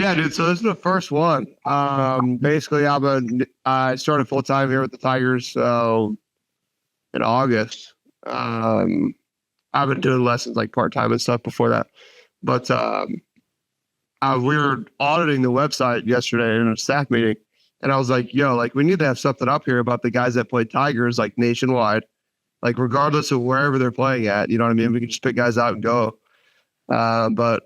Yeah, dude. So this is the first one. Basically, I started full time here with the Tigers in August. I've been doing lessons like part time and stuff before that, but we were auditing the website yesterday in a staff meeting, and I was like, "Yo, like we need to have something up here about the guys that play Tigers like nationwide, like regardless of wherever they're playing at. You know what I mean? We can just pick guys out and go. But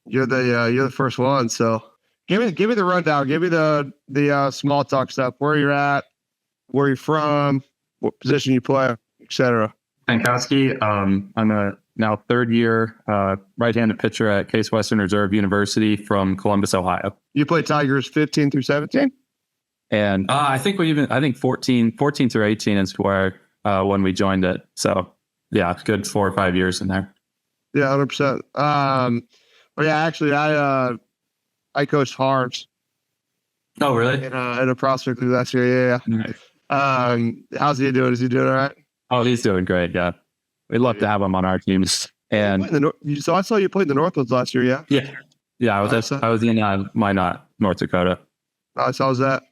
you're the first one, so give me the rundown. Give me the small talk stuff. Where you're at, where you're from, what position you play, etc. Stankowski. I'm a now third year right-handed pitcher at Case Western Reserve University from Columbus, Ohio. You play Tigers 15 through 17? And I think 14 through 18 is where when we joined it. So yeah, good 4 or 5 years in there. Yeah, 100%. But yeah, actually, I coached Harms. Oh, really? In a prospect league last year. Yeah. Nice. How's he doing? Is he doing all right? Oh, he's doing great. Yeah, we'd love to have him on our teams. And so I saw you played the Northwoods last year. Yeah. Yeah. I was in Minot, North Dakota. Nice. How was that?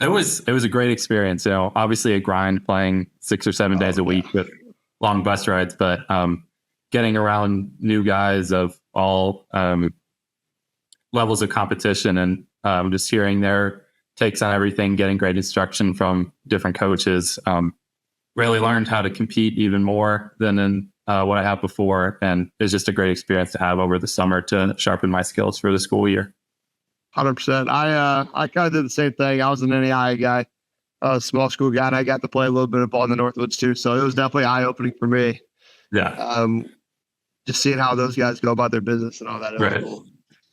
It was a great experience. You know, obviously a grind playing 6 or 7 days a week with long bus rides, but getting around new guys of all levels of competition and just hearing their takes on everything, getting great instruction from different coaches. Really learned how to compete even more than in what I have before. And it's just a great experience to have over the summer to sharpen my skills for the school year. 100%. I kind of did the same thing. I was an NAIA guy, a small school guy, and I got to play a little bit of ball in the Northwoods too. So it was definitely eye-opening for me. Yeah. Just seeing how those guys go about their business and all that. Right. Cool.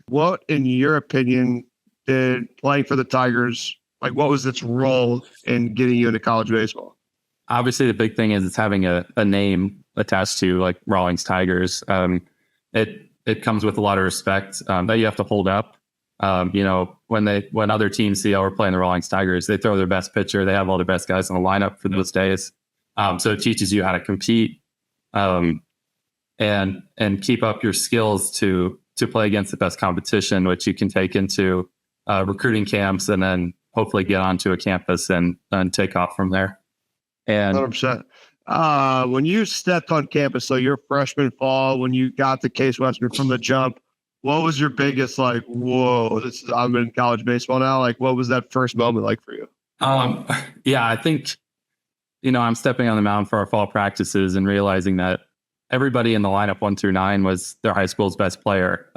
What, in your opinion, did playing for the Tigers, like what was its role in getting you into college baseball? Obviously, the big thing is it's having a name attached to like Rawlings Tigers. It comes with a lot of respect that you have to hold up. You know, when other teams see, we're playing the Rawlings Tigers, they throw their best pitcher. They have all the best guys in the lineup for those days. So it teaches you how to compete and keep up your skills to play against the best competition, which you can take into recruiting camps and then hopefully get onto a campus and take off from there. And 100%. When you stepped on campus, so your freshman fall, when you got to Case Western from the jump, what was your biggest like, whoa, I'm in college baseball now? Like, what was that first moment like for you? Yeah, I think, you know, I'm stepping on the mound for our fall practices and realizing that everybody in the lineup 1 through 9 was their high school's best player.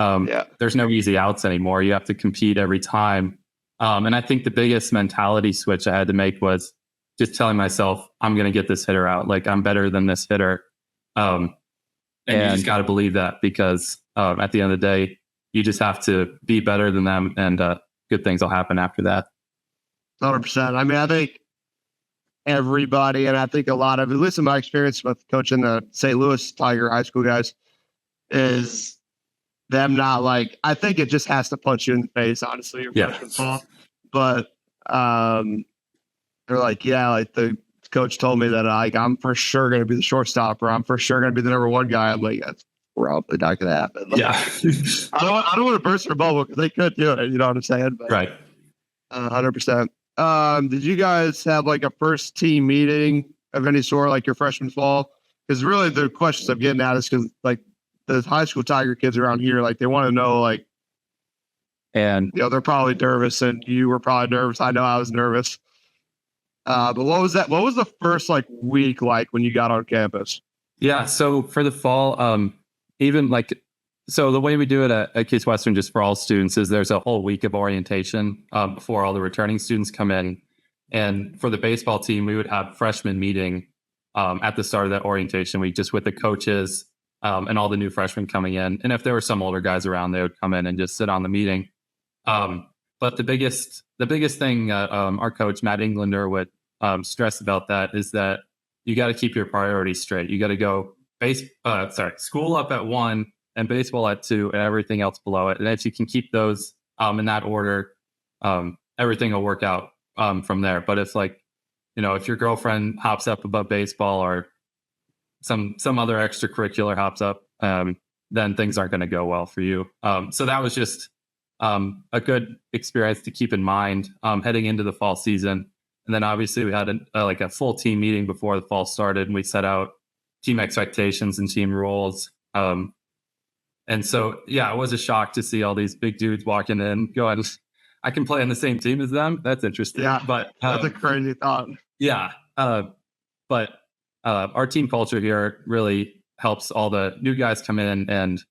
There's no easy outs anymore. You have to compete every time. And I think the biggest mentality switch I had to make was just telling myself, I'm going to get this hitter out. Like, I'm better than this hitter. And you just got to believe that because at the end of the day, you just have to be better than them and good things will happen after that. 100%. I mean, I think everybody, and I think a lot of, at least in my experience with coaching the St. Louis Tiger high school guys, is them not like, I think it just has to punch you in the face, honestly, your freshman fall. But they're like, yeah, like the coach told me that like I'm for sure going to be the shortstop or I'm for sure going to be the number 1 guy. I'm like, that's probably not going to happen. Like, I don't want to burst their bubble because they could do it. You know what I'm saying? But, right. 100%. Did you guys have like a first team meeting of any sort, like your freshman fall? Because really the questions I'm getting at is because like the high school Tiger kids around here, like they want to know, like, and you know, they're probably nervous and you were probably nervous. I know I was nervous. But what was that? What was the first like week like when you got on campus? Yeah. So for the fall, even like, so the way we do it at Case Western, just for all students, is there's a whole week of orientation before all the returning students come in. And for the baseball team, we would have freshman meeting at the start of that orientation week, just with the coaches and all the new freshmen coming in. And if there were some older guys around, they would come in and just sit on the meeting. But the biggest thing our coach, Matt Englander, would stress about that is that you got to keep your priorities straight. You got to go school up at 1 and baseball at 2 and everything else below it. And if you can keep those in that order, everything will work out from there. But if like, you know, if your girlfriend hops up above baseball or some other extracurricular hops up, then things aren't going to go well for you. So that was just a good experience to keep in mind heading into the fall season. And then obviously we had a full team meeting before the fall started, and we set out team expectations and team roles. And so, yeah, it was a shock to see all these big dudes walking in going, I can play on the same team as them. That's interesting. Yeah, but that's a crazy thought. Yeah. But our team culture here really helps all the new guys come in and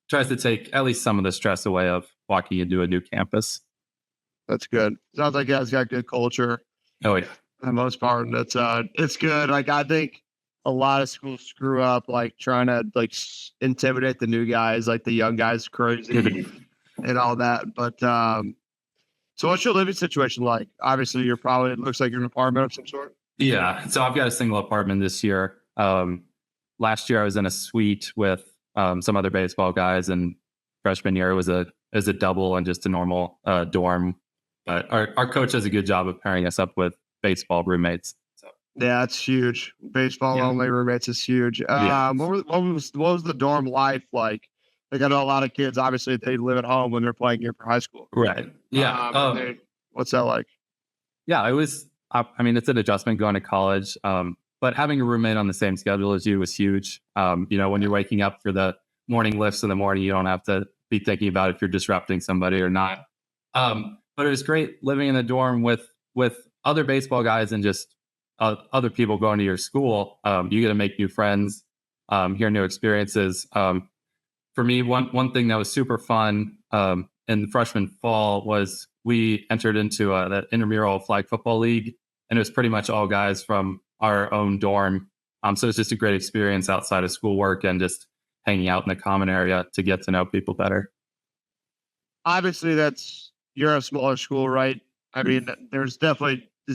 tries to take at least some of the stress away of walking into a new campus. That's good. Sounds like you guys got good culture. Oh, yeah. For the most part, it's good. Like, I think a lot of schools screw up, like trying to like intimidate the new guys, like the young guys crazy and all that. But so what's your living situation like? Obviously, it looks like you're in an apartment of some sort. Yeah. So I've got a single apartment this year. Last year I was in a suite with some other baseball guys, and freshman year was a double and just a normal dorm. But our coach does a good job of pairing us up with baseball roommates. So yeah, that's huge. Baseball only roommates is huge. What was the dorm life like? Like, I know a lot of kids, obviously, they live at home when they're playing here for high school. Right. Yeah. What's that like? Yeah, it was. I mean, it's an adjustment going to college, but having a roommate on the same schedule as you was huge. When you're waking up for the morning lifts in the morning, you don't have to be thinking about if you're disrupting somebody or not. But it was great living in a dorm with other baseball guys and just other people going to your school. You get to make new friends, hear new experiences. For me, one thing that was super fun in the freshman fall was we entered into that intramural flag football league, and it was pretty much all guys from our own dorm. So it's just a great experience outside of schoolwork and just hanging out in the common area to get to know people better. Obviously, you're a smaller school, right? I mean, is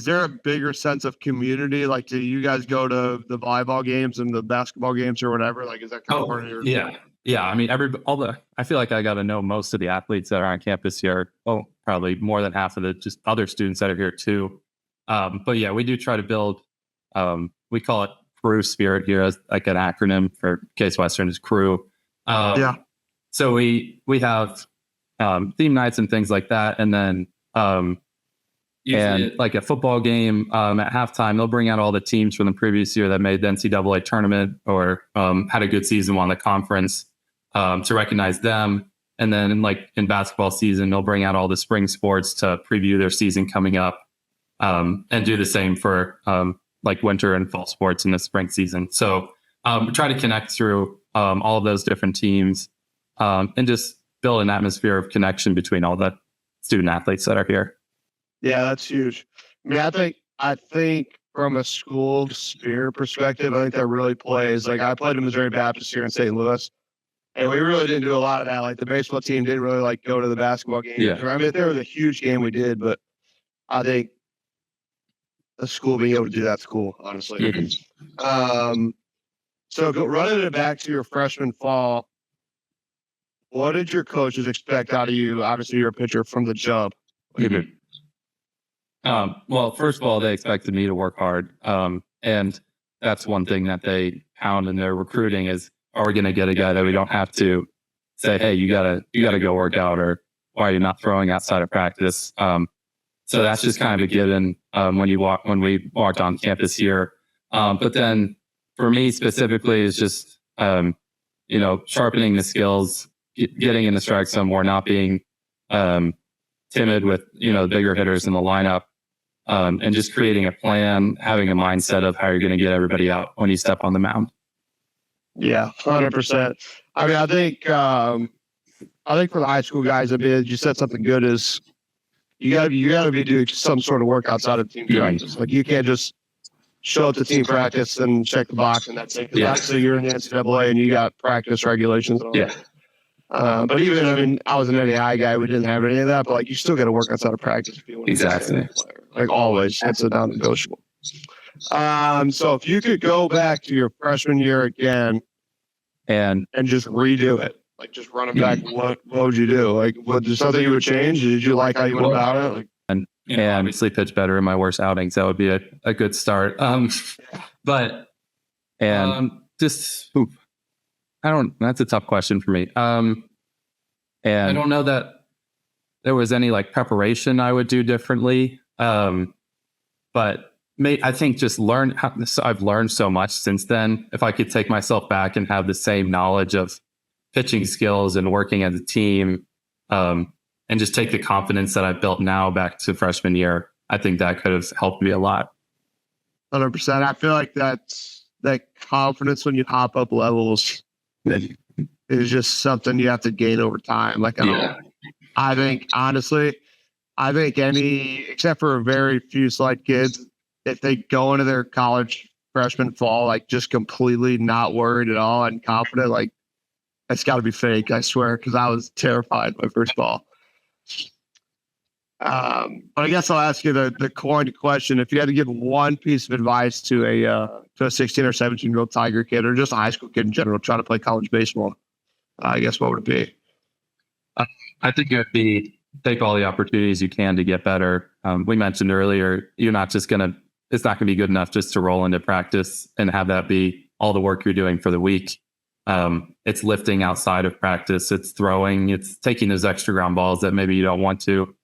there a bigger sense of community? Like, do you guys go to the volleyball games and the basketball games or whatever? Like, is that kind of part of your... Yeah. I mean, I feel like I got to know most of the athletes that are on campus here. Oh, probably more than half of the just other students that are here too. But yeah, we do try to build, we call it crew spirit here as like an acronym for Case Western is crew. So we have theme nights and things like that. And then, and like a football game at halftime, they'll bring out all the teams from the previous year that made the NCAA tournament or had a good season, won the conference to recognize them. And then in basketball season, they'll bring out all the spring sports to preview their season coming up and do the same for like winter and fall sports in the spring season. So we try to connect through all of those different teams and just build an atmosphere of connection between all the student athletes that are here. Yeah, that's huge. I mean, I think from a school spirit perspective, I think that really plays. Like, I played at Missouri Baptist here in St. Louis, and we really didn't do a lot of that. Like, the baseball team didn't really like go to the basketball games. Yeah. I mean, if there was a huge game, we did, but I think a school being able to do that's cool, honestly. Mm-hmm. So running it back to your freshman fall, what did your coaches expect out of you? Obviously, you're a pitcher from the jump. Mm-hmm. Well, first of all, they expected me to work hard. And that's one thing that they pound in their recruiting is, are we going to get a guy that we don't have to say, hey, you gotta go work out, or why are you not throwing outside of practice? So that's just kind of a given when we walked on campus here. But then for me specifically is just, sharpening the skills, getting in the strike zone more, not being timid with, the bigger hitters in the lineup. And just creating a plan, having a mindset of how you're going to get everybody out when you step on the mound. Yeah, 100%. I mean, I think for the high school guys, I mean, you said something good is you gotta be doing some sort of work outside of team practice. Like, you can't just show up to team practice and check the box and that's it. Because obviously you're in the NCAA and you got practice regulations and all that. But even, I mean, I was an NAI guy. We didn't have any of that, but like, you still got to work outside of practice if you want to be a player. Like, always, that's a non-negotiable. So if you could go back to your freshman year again and just redo it, like just run it back, what would you do? Like, was there something you would change? Did you like how you went about it? Like, and obviously pitch better in my worst outings. That would be a good start. But that's a tough question for me. And I don't know that there was any like preparation I would do differently. But I think just I've learned so much since then. If I could take myself back and have the same knowledge of pitching skills and working as a team, and just take the confidence that I've built now back to freshman year, I think that could have helped me a lot. 100%. I feel like that confidence when you hop up levels is just something you have to gain over time. Like, I think, honestly, except for a very few select kids, if they go into their college freshman fall, like just completely not worried at all and confident, like it's got to be fake, I swear, because I was terrified my first ball. But I guess I'll ask you the coined question. If you had to give one piece of advice to a 16 or 17-year-old Tiger kid, or just a high school kid in general trying to play college baseball, I guess what would it be? I think it would be take all the opportunities you can to get better. We mentioned earlier, it's not going to be good enough just to roll into practice and have that be all the work you're doing for the week. It's lifting outside of practice. It's throwing. It's taking those extra ground balls that maybe you don't want to.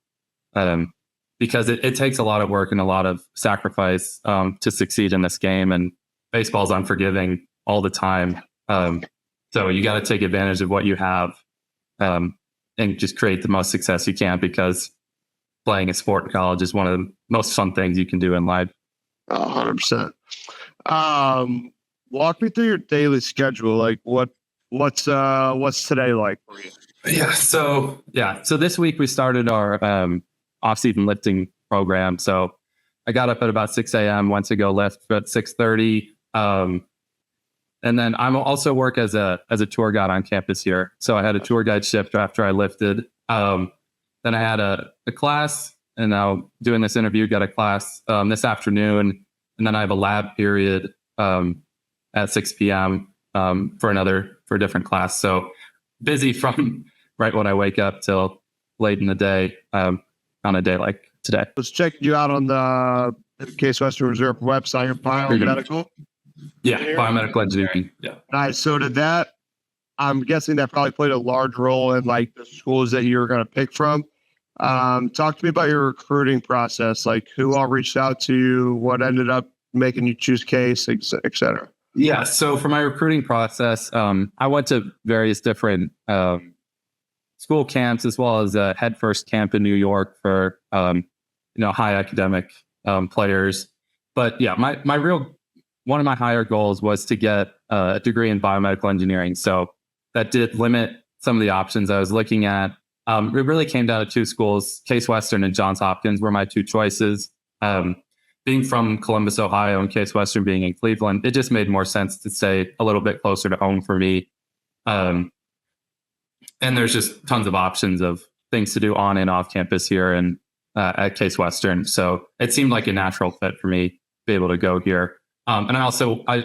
Because it takes a lot of work and a lot of sacrifice to succeed in this game, and baseball's unforgiving all the time. So you got to take advantage of what you have and just create the most success you can, because playing a sport in college is one of the most fun things you can do in life. 100%. Walk me through your daily schedule. Like what's today like for you? So this week we started our off-season lifting program. So I got up at about 6 a.m. went to go lift at 6:30. And then I'm also work as a tour guide on campus here. So I had a tour guide shift after I lifted. Then I had a class, and now doing this interview, got a class this afternoon. And then I have a lab period at 6 p.m. For a different class. So busy from right when I wake up till late in the day on a day like today. I was checking you out on the Case Western Reserve website, Biomedical. Yeah, Biomedical Engineering. Yeah. Nice. So I'm guessing that probably played a large role in like the schools that you were going to pick from. Talk to me about your recruiting process, like who all reached out to you, what ended up making you choose Case, et cetera. Yeah. So for my recruiting process, I went to various different school camps, as well as a Head First camp in New York for high academic players. But yeah, one of my higher goals was to get a degree in biomedical engineering. So that did limit some of the options I was looking at. It really came down to two schools, Case Western and Johns Hopkins were my two choices. Being from Columbus, Ohio, and Case Western being in Cleveland, it just made more sense to stay a little bit closer to home for me. And there's just tons of options of things to do on and off campus here and at Case Western. So it seemed like a natural fit for me to be able to go here. And I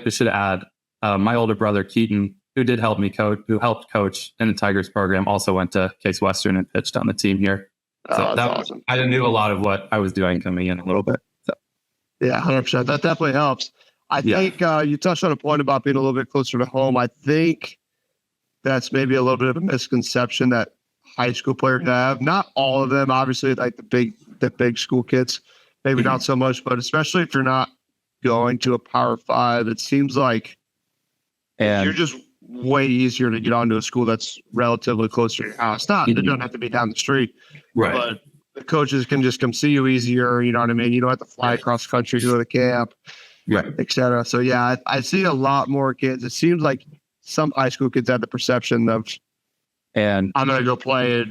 should add, my older brother, Keaton, who helped coach in the Tigers program, also went to Case Western and pitched on the team here. So that's awesome. I knew a lot of what I was doing coming in a little bit. So. Yeah, 100%. That definitely helps. I think you touched on a point about being a little bit closer to home. I think that's maybe a little bit of a misconception that high school players have. Not all of them, obviously, like the big school kids, maybe not so much, but especially if you're not going to a Power 5, it seems like you're just way easier to get onto a school that's relatively close to your house. It doesn't have to be down the street, right? But the coaches can just come see you easier. You know what I mean? You don't have to fly across the country to go to camp, right, et cetera. So yeah, I see a lot more kids. It seems like some high school kids have the perception of, and I'm going to go play it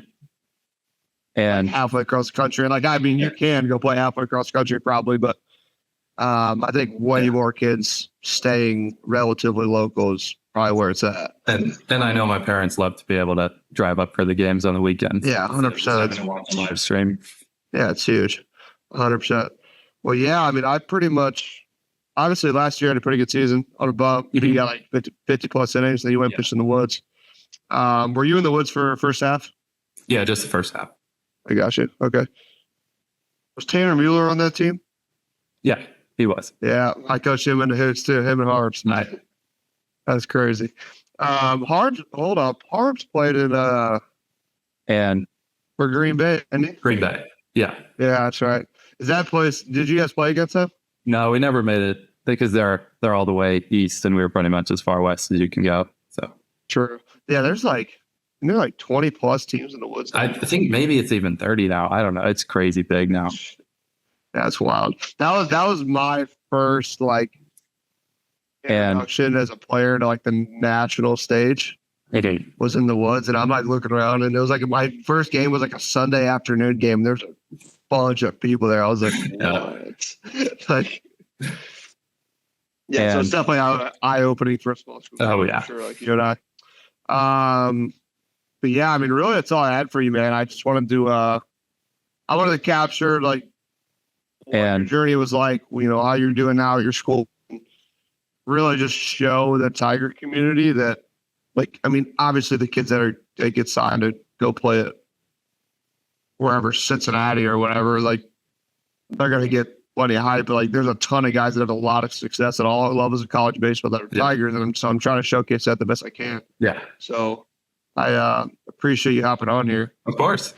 and halfway across the country. And like, I mean, you can go play halfway across the country probably, but I think way more kids staying relatively local is probably where it's at. And I know my parents love to be able to drive up for the games on the weekends. Yeah, 100%. Live stream. Yeah, it's huge. 100%. Well, yeah, I mean, I pretty much, obviously last year I had a pretty good season on a bump. You got like 50 plus innings, then you went pitch in the woods. Were you in the woods for first half? Yeah, just the first half. I got you. Okay. Was Tanner Mueller on that team? Yeah, he was. Yeah, I coached him in the hoops too, him and Harbs. Nice. That's crazy. Harbs played in and for Green Bay. And Green Bay. Yeah. Yeah, that's right. Is that place? Did you guys play against them? No, we never made it because they're all the way east, and we were pretty much as far west as you can go. So true. Yeah, there's like 20 plus teams in the Woods. I think maybe it's even 30 now. I don't know. It's crazy big now. That's wild. That was my first like introduction as a player to like the national stage. Was in the Woods, and I'm like looking around, and it was like my first game was like a Sunday afternoon game. There's a bunch of people there. I was like, what? Like, yeah, so it's definitely eye opening for a small school. Oh yeah, sure, like you and I. But yeah, I mean, really, that's all I had for you, man. I just wanted to, I wanted to capture like what your journey was like. You know how you're doing now at your school. Really, just show the Tiger community that. Like, I mean, obviously the kids that get signed to go play it wherever, Cincinnati or whatever, like they're going to get plenty of hype. But like, there's a ton of guys that have a lot of success at all levels of college baseball that are Tigers. And so I'm trying to showcase that the best I can. Yeah. So I appreciate you hopping on here. Of course.